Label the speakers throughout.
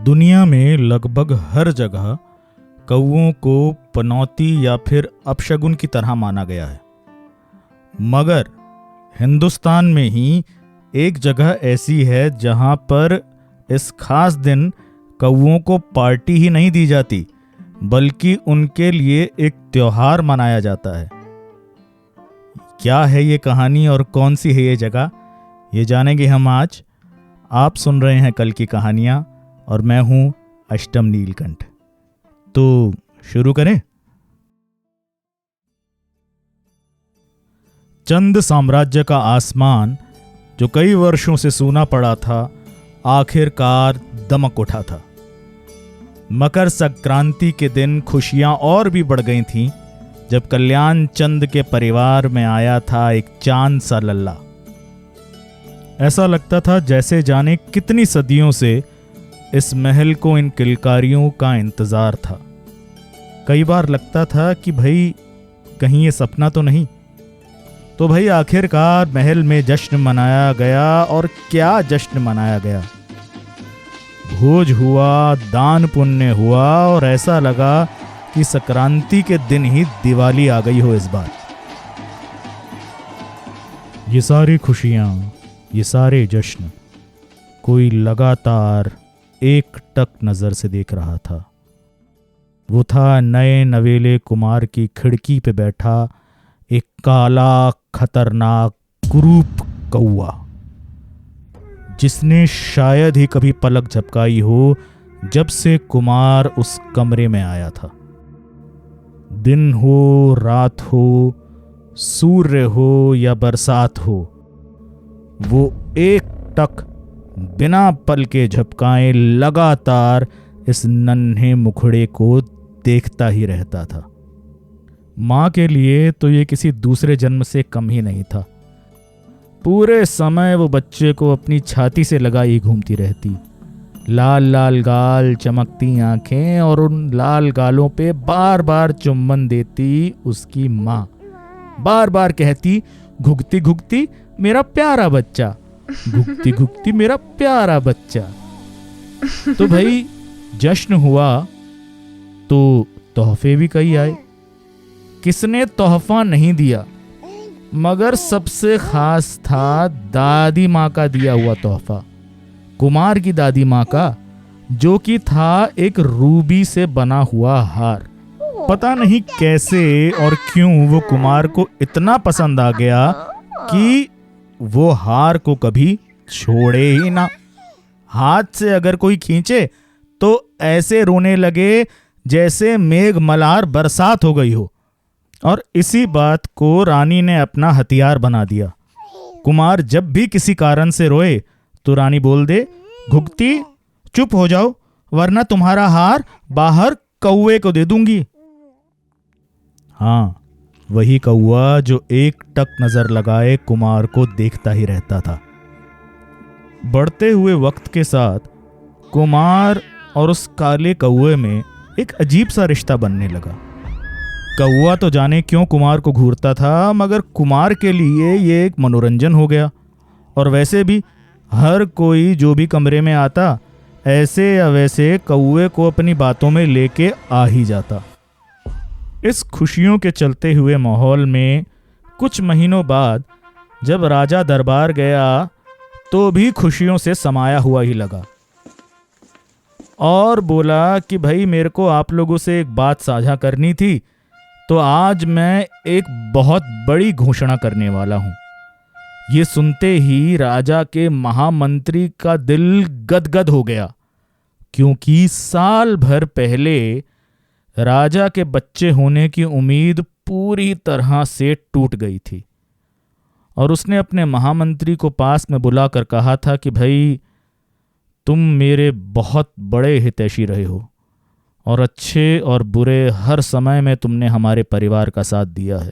Speaker 1: दुनिया में लगभग हर जगह कौओं को पनौती या फिर अपशगुन की तरह माना गया है, मगर हिंदुस्तान में ही एक जगह ऐसी है जहां पर इस खास दिन कौओं को पार्टी ही नहीं दी जाती, बल्कि उनके लिए एक त्योहार मनाया जाता है। क्या है ये कहानी और कौन सी है ये जगह, ये जानेंगे हम आज। आप सुन रहे हैं कल की कहानियां और मैं हूं अष्टम नीलकंठ। तो शुरू करें। चंद साम्राज्य का आसमान जो कई वर्षों से सूना पड़ा था, आखिरकार दमक उठा था। मकर संक्रांति के दिन खुशियां और भी बढ़ गई थीं जब कल्याण चंद के परिवार में आया था एक चांद सा लल्ला। ऐसा लगता था जैसे जाने कितनी सदियों से इस महल को इन किलकारियों का इंतजार था। कई बार लगता था कि भाई कहीं ये सपना तो नहीं। तो भाई आखिरकार महल में जश्न मनाया गया, और क्या जश्न मनाया गया। भोज हुआ, दान पुण्य हुआ, और ऐसा लगा कि संक्रांति के दिन ही दिवाली आ गई हो इस बार। ये सारी खुशियां, ये सारे जश्न कोई लगातार एक टक नजर से देख रहा था। वो था नए नवेले कुमार की खिड़की पे बैठा एक काला खतरनाक कुरूप कौआ, जिसने शायद ही कभी पलक झपकाई हो जब से कुमार उस कमरे में आया था। दिन हो, रात हो, सूर्य हो या बरसात हो, वो एक टक बिना पल के झपकाए लगातार इस नन्हे मुखड़े को देखता ही रहता था। माँ के लिए तो ये किसी दूसरे जन्म से कम ही नहीं था। पूरे समय वो बच्चे को अपनी छाती से लगाई घूमती रहती। लाल लाल गाल, चमकती आंखें, और उन लाल गालों पे बार बार चुम्बन देती उसकी माँ। बार बार कहती, घुगती घुगती मेरा प्यारा बच्चा, घुगती घुगती मेरा प्यारा बच्चा। तो भाई जश्न हुआ तो तोहफे भी कई आए। किसने तोहफा नहीं दिया, मगर सबसे खास था दादी माँ का दिया हुआ तोहफा। कुमार की दादी माँ का, जो कि था एक रूबी से बना हुआ हार। पता नहीं कैसे और क्यों वो कुमार को इतना पसंद आ गया कि वो हार को कभी छोड़े ही ना। हाथ से अगर कोई खींचे तो ऐसे रोने लगे जैसे मेघ मल्हार बरसात हो गई हो। और इसी बात को रानी ने अपना हथियार बना दिया। कुमार जब भी किसी कारण से रोए तो रानी बोल दे, घुगती चुप हो जाओ, वरना तुम्हारा हार बाहर कौवे को दे दूंगी। हाँ, वही कौवा जो एक टक नजर लगाए कुमार को देखता ही रहता था। बढ़ते हुए वक्त के साथ कुमार और उस काले कौवे में एक अजीब सा रिश्ता बनने लगा। कौवा तो जाने क्यों कुमार को घूरता था, मगर कुमार के लिए ये एक मनोरंजन हो गया। और वैसे भी हर कोई जो भी कमरे में आता, ऐसे या वैसे कौवे को अपनी बातों में लेके आ ही जाता। इस खुशियों के चलते हुए माहौल में कुछ महीनों बाद जब राजा दरबार गया तो भी खुशियों से समाया हुआ ही लगा, और बोला कि भाई मेरे को आप लोगों से एक बात साझा करनी थी, तो आज मैं एक बहुत बड़ी घोषणा करने वाला हूं। ये सुनते ही राजा के महामंत्री का दिल गदगद हो गया, क्योंकि साल भर पहले राजा के बच्चे होने की उम्मीद पूरी तरह से टूट गई थी। और उसने अपने महामंत्री को पास में बुलाकर कहा था कि भाई तुम मेरे बहुत बड़े हितैषी रहे हो, और अच्छे और बुरे हर समय में तुमने हमारे परिवार का साथ दिया है।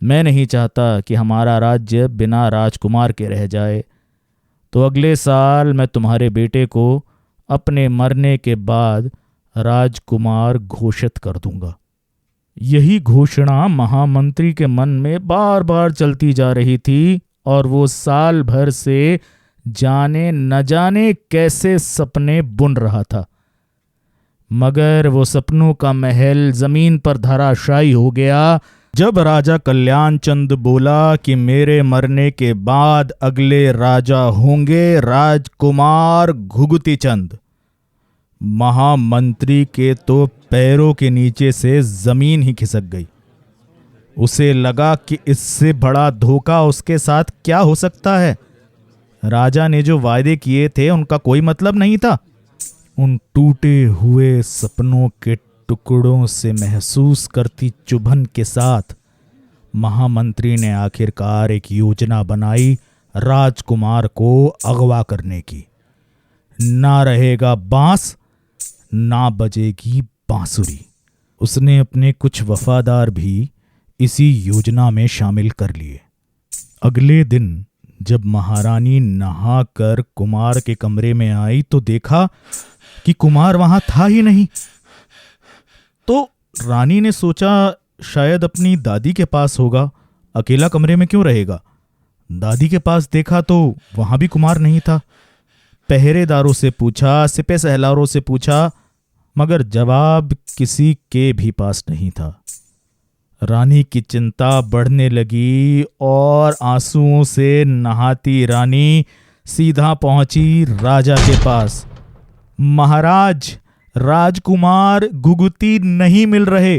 Speaker 1: मैं नहीं चाहता कि हमारा राज्य बिना राजकुमार के रह जाए, तो अगले साल मैं तुम्हारे बेटे को अपने मरने के बाद राजकुमार घोषित कर दूंगा। यही घोषणा महामंत्री के मन में बार बार चलती जा रही थी, और वो साल भर से जाने न जाने कैसे सपने बुन रहा था, मगर वो सपनों का महल जमीन पर धराशायी हो गया जब राजा कल्याण चंद बोला कि मेरे मरने के बाद अगले राजा होंगे राजकुमार घुघुती चंद। महामंत्री के तो पैरों के नीचे से जमीन ही खिसक गई। उसे लगा कि इससे बड़ा धोखा उसके साथ क्या हो सकता है। राजा ने जो वायदे किए थे उनका कोई मतलब नहीं था। उन टूटे हुए सपनों के टुकड़ों से महसूस करती चुभन के साथ महामंत्री ने आखिरकार एक योजना बनाई राजकुमार को अगवा करने की। ना रहेगा बांस, ना बजेगी बांसुरी। उसने अपने कुछ वफादार भी इसी योजना में शामिल कर लिए। अगले दिन जब महारानी नहाकर कुमार के कमरे में आई तो देखा कि कुमार वहां था ही नहीं। तो रानी ने सोचा शायद अपनी दादी के पास होगा, अकेला कमरे में क्यों रहेगा। दादी के पास देखा तो वहां भी कुमार नहीं था। पहरेदारों से पूछा, सिपह सहलारों से पूछा, मगर जवाब किसी के भी पास नहीं था। रानी की चिंता बढ़ने लगी और आंसुओं से नहाती रानी सीधा पहुंची राजा के पास। महाराज, राजकुमार घुघुती नहीं मिल रहे।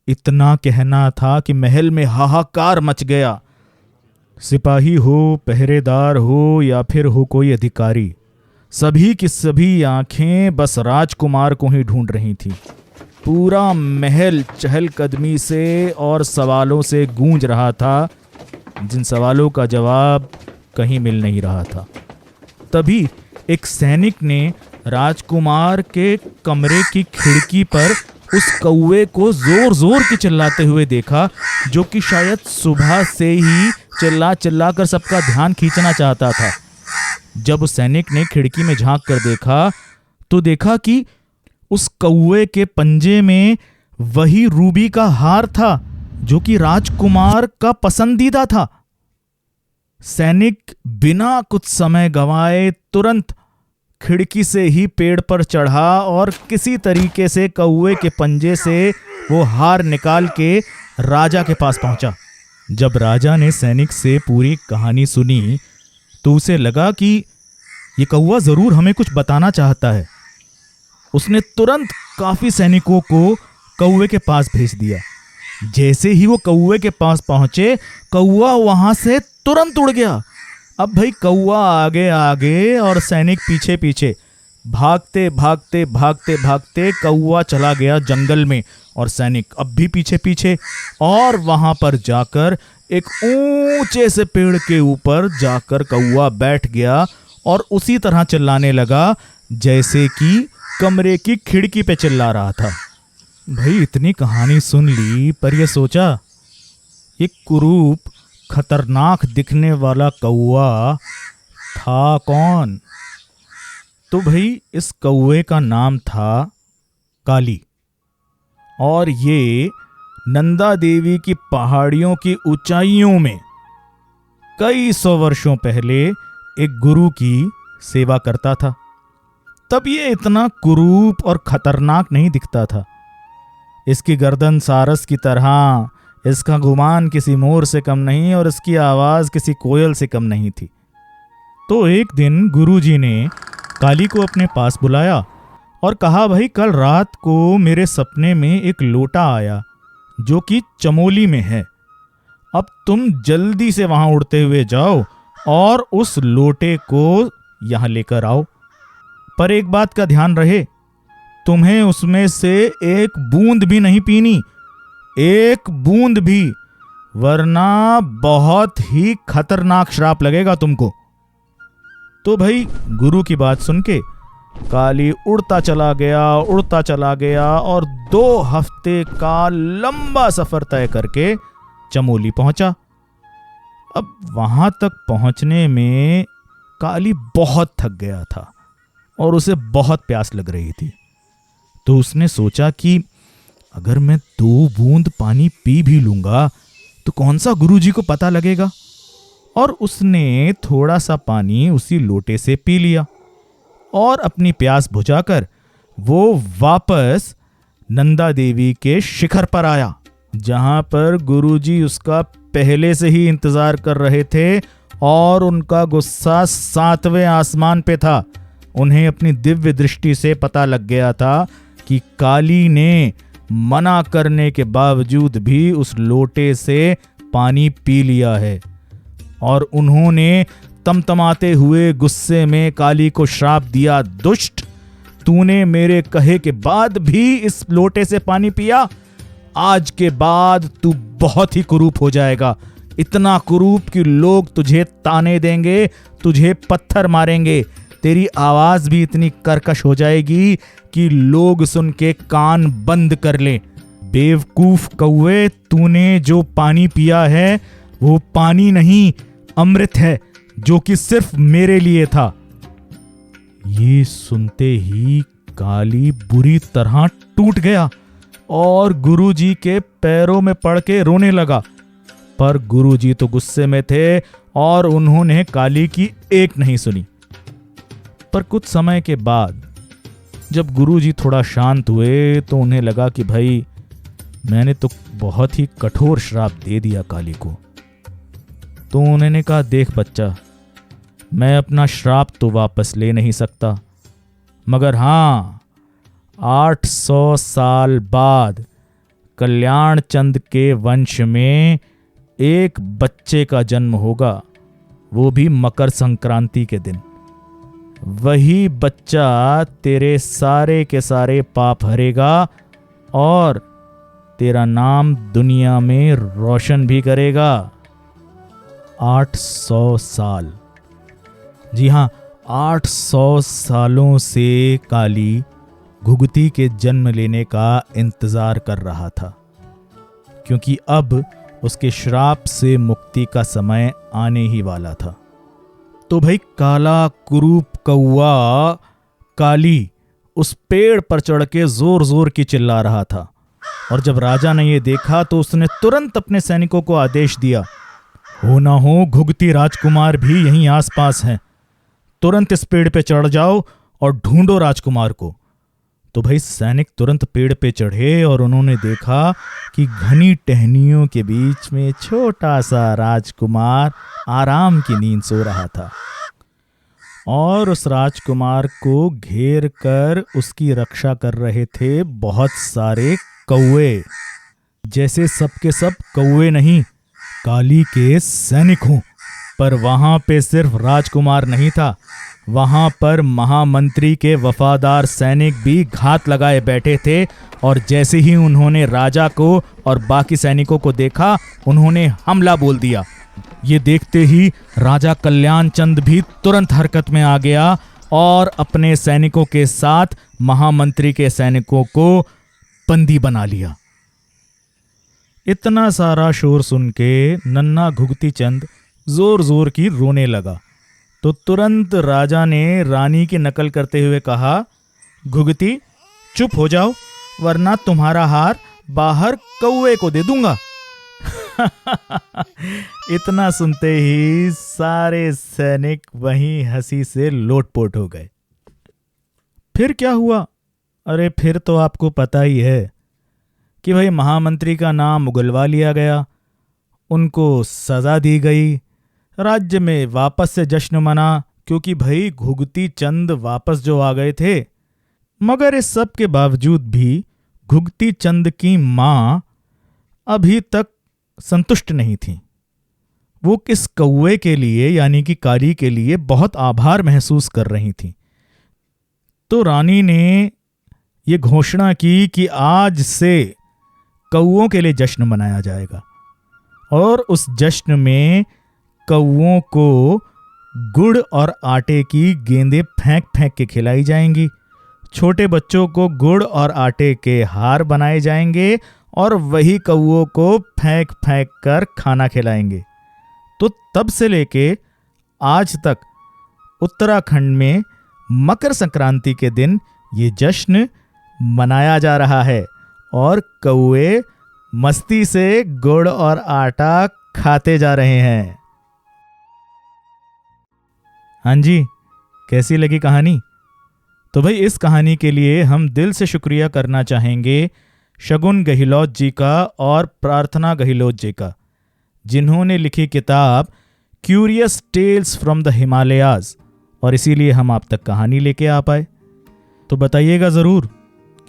Speaker 1: इतना कहना था कि महल में हाहाकार मच गया। सिपाही हो, पहरेदार हो या फिर हो कोई अधिकारी, सभी की सभी आंखें बस राजकुमार को ही ढूंढ रही थीं। पूरा महल चहलकदमी से और सवालों से गूंज रहा था, जिन सवालों का जवाब कहीं मिल नहीं रहा था। तभी एक सैनिक ने राजकुमार के कमरे की खिड़की पर उस कौवे को जोर जोर के चिल्लाते हुए देखा, जो कि शायद सुबह से ही चिल्ला चिल्ला कर सबका ध्यान खींचना चाहता था। जब उस सैनिक ने खिड़की में झांक कर देखा तो देखा कि उस कौवे के पंजे में वही रूबी का हार था जो कि राजकुमार का पसंदीदा था। सैनिक बिना कुछ समय गंवाए तुरंत खिड़की से ही पेड़ पर चढ़ा और किसी तरीके से कौवे के पंजे से वो हार निकाल के राजा के पास पहुंचा। जब राजा ने सैनिक से पूरी कहानी सुनी तो उसे लगा कि ये कौवा जरूर हमें कुछ बताना चाहता है। उसने तुरंत काफी सैनिकों को कौवे के पास भेज दिया। जैसे ही वो कौवे के पास पहुंचे, कौवा वहां से तुरंत उड़ गया। अब भाई कौवा आगे आगे और सैनिक पीछे पीछे, भागते भागते भागते भागते कौवा चला गया जंगल में और सैनिक अब भी पीछे पीछे। और वहां पर जाकर एक ऊंचे से पेड़ के ऊपर जाकर कौवा बैठ गया और उसी तरह चिल्लाने लगा जैसे कि कमरे की खिड़की पे चिल्ला रहा था। भाई इतनी कहानी सुन ली, पर यह सोचा ये कुरूप खतरनाक दिखने वाला कौवा था कौन। तो भाई इस कौवे का नाम था काली, और ये नंदा देवी की पहाड़ियों की ऊंचाइयों में कई सौ वर्षों पहले एक गुरु की सेवा करता था। तब ये इतना कुरूप और खतरनाक नहीं दिखता था। इसकी गर्दन सारस की तरह, इसका गुमान किसी मोर से कम नहीं और इसकी आवाज किसी कोयल से कम नहीं थी। तो एक दिन गुरुजी ने काली को अपने पास बुलाया और कहा, भाई कल रात को मेरे सपने में एक लोटा आया जो कि चमोली में है। अब तुम जल्दी से वहां उड़ते हुए जाओ और उस लोटे को यहां लेकर आओ। पर एक बात का ध्यान रहे, तुम्हें उसमें से एक बूंद भी नहीं पीनी, एक बूंद भी, वरना बहुत ही खतरनाक श्राप लगेगा तुमको। तो भाई गुरु की बात सुन के काली उड़ता चला गया और 2 हफ्ते का लंबा सफर तय करके चमोली पहुंचा। अब वहां तक पहुंचने में काली बहुत थक गया था और उसे बहुत प्यास लग रही थी। तो उसने सोचा कि अगर मैं 2 बूंद पानी पी भी लूंगा तो कौन सा गुरुजी को पता लगेगा। और उसने थोड़ा सा पानी उसी लोटे से पी लिया और अपनी प्यास बुझाकर वो वापस नंदा देवी के शिखर पर आया, जहां पर गुरुजी उसका पहले से ही इंतजार कर रहे थे और उनका गुस्सा 7वें आसमान पे था। उन्हें अपनी दिव्य दृष्टि से पता लग गया था कि काली ने मना करने के बावजूद भी उस लोटे से पानी पी लिया है और उन्होंने तमतमाते हुए गुस्से में काली को श्राप दिया, दुष्ट, तूने मेरे कहे के बाद भी इस लोटे से पानी पिया। आज के बाद तू बहुत ही कुरूप हो जाएगा, इतना कुरूप कि लोग तुझे ताने देंगे, तुझे पत्थर मारेंगे, तेरी आवाज भी इतनी कर्कश हो जाएगी कि लोग सुन के कान बंद कर लें। बेवकूफ कौवे, तूने जो पानी पिया है वो पानी नहीं, अमृत है, जो कि सिर्फ मेरे लिए था। ये सुनते ही काली बुरी तरह टूट गया और गुरुजी के पैरों में पड़ के रोने लगा। पर गुरुजी तो गुस्से में थे और उन्होंने काली की एक नहीं सुनी। पर कुछ समय के बाद जब गुरुजी थोड़ा शांत हुए तो उन्हें लगा कि भाई, मैंने तो बहुत ही कठोर श्राप दे दिया काली को। तो उन्होंने कहा, देख बच्चा, मैं अपना श्राप तो वापस ले नहीं सकता, मगर हाँ, 800 साल बाद कल्याण चंद के वंश में एक बच्चे का जन्म होगा, वो भी मकर संक्रांति के दिन। वही बच्चा तेरे सारे के सारे पाप हरेगा और तेरा नाम दुनिया में रोशन भी करेगा। 800 साल, जी हाँ, 800 सालों से काली घुघुती के जन्म लेने का इंतजार कर रहा था, क्योंकि अब उसके श्राप से मुक्ति का समय आने ही वाला था। तो भाई, काला कुरूप कौवा काली उस पेड़ पर चढ़ के जोर जोर की चिल्ला रहा था और जब राजा ने ये देखा तो उसने तुरंत अपने सैनिकों को आदेश दिया, हो ना हो घुघुती राजकुमार भी यहीं आसपास हैं, तुरंत इस पेड़ पे चढ़ जाओ और ढूंढो राजकुमार को। तो भाई, सैनिक तुरंत पेड़ पे चढ़े और उन्होंने देखा कि घनी टहनियों के बीच में छोटा सा राजकुमार आराम की नींद सो रहा था और उस राजकुमार को घेर कर उसकी रक्षा कर रहे थे बहुत सारे कौवे, जैसे सबके सब कौवे नहीं, काली के सैनिक हों। पर वहां पे सिर्फ राजकुमार नहीं था, वहां पर महामंत्री के वफादार सैनिक भी घात लगाए बैठे थे और जैसे ही उन्होंने राजा को और बाकी सैनिकों को देखा, उन्होंने हमला बोल दिया। ये देखते ही राजा कल्याण चंद भी तुरंत हरकत में आ गया और अपने सैनिकों के साथ महामंत्री के सैनिकों को बंदी बना लिया। इतना सारा शोर सुन के नन्हा घुघुती चंद जोर जोर की रोने लगा। तो तुरंत राजा ने रानी की नकल करते हुए कहा, घुघुती, चुप हो जाओ, वरना तुम्हारा हार बाहर कौवे को दे दूंगा। इतना सुनते ही सारे सैनिक वहीं हंसी से लोटपोट हो गए। फिर क्या हुआ? अरे फिर तो आपको पता ही है कि भाई महामंत्री का नाम उगलवा लिया गया, उनको सजा दी गई, राज्य में वापस से जश्न मना, क्योंकि भाई घुघुती चंद वापस जो आ गए थे। मगर इस सब के बावजूद भी घुघुती चंद की माँ अभी तक संतुष्ट नहीं थी। वो किस कौवे के लिए, यानी कि काली के लिए बहुत आभार महसूस कर रही थी। तो रानी ने ये घोषणा की कि आज से कौवों के लिए जश्न मनाया जाएगा और उस जश्न में कौवों को गुड़ और आटे की गेंदें फेंक फेंक के खिलाई जाएंगी, छोटे बच्चों को गुड़ और आटे के हार बनाए जाएंगे और वही कौवों को फेंक फेंक कर खाना खिलाएंगे। तो तब से लेके आज तक उत्तराखंड में मकर संक्रांति के दिन ये जश्न मनाया जा रहा है और कौवे मस्ती से गुड़ और आटा खाते जा रहे हैं। हाँ जी, कैसी लगी कहानी? तो भाई इस कहानी के लिए हम दिल से शुक्रिया करना चाहेंगे शगुन गहलोत जी का और प्रार्थना गहलोत जी का, जिन्होंने लिखी किताब curious tales from the Himalayas, और इसीलिए हम आप तक कहानी लेके आ पाए। तो बताइएगा ज़रूर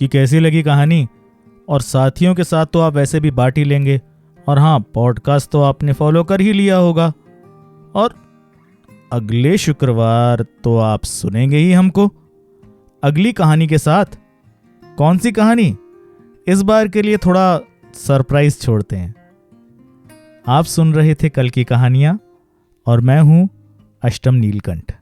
Speaker 1: कि कैसी लगी कहानी, और साथियों के साथ तो आप वैसे भी बांट ही लेंगे, और हाँ, पॉडकास्ट तो आपने फॉलो कर ही लिया होगा, और अगले शुक्रवार तो आप सुनेंगे ही हमको अगली कहानी के साथ। कौन सी कहानी, इस बार के लिए थोड़ा सरप्राइज छोड़ते हैं। आप सुन रहे थे कल की कहानियां, और मैं हूं अष्टम नीलकंठ।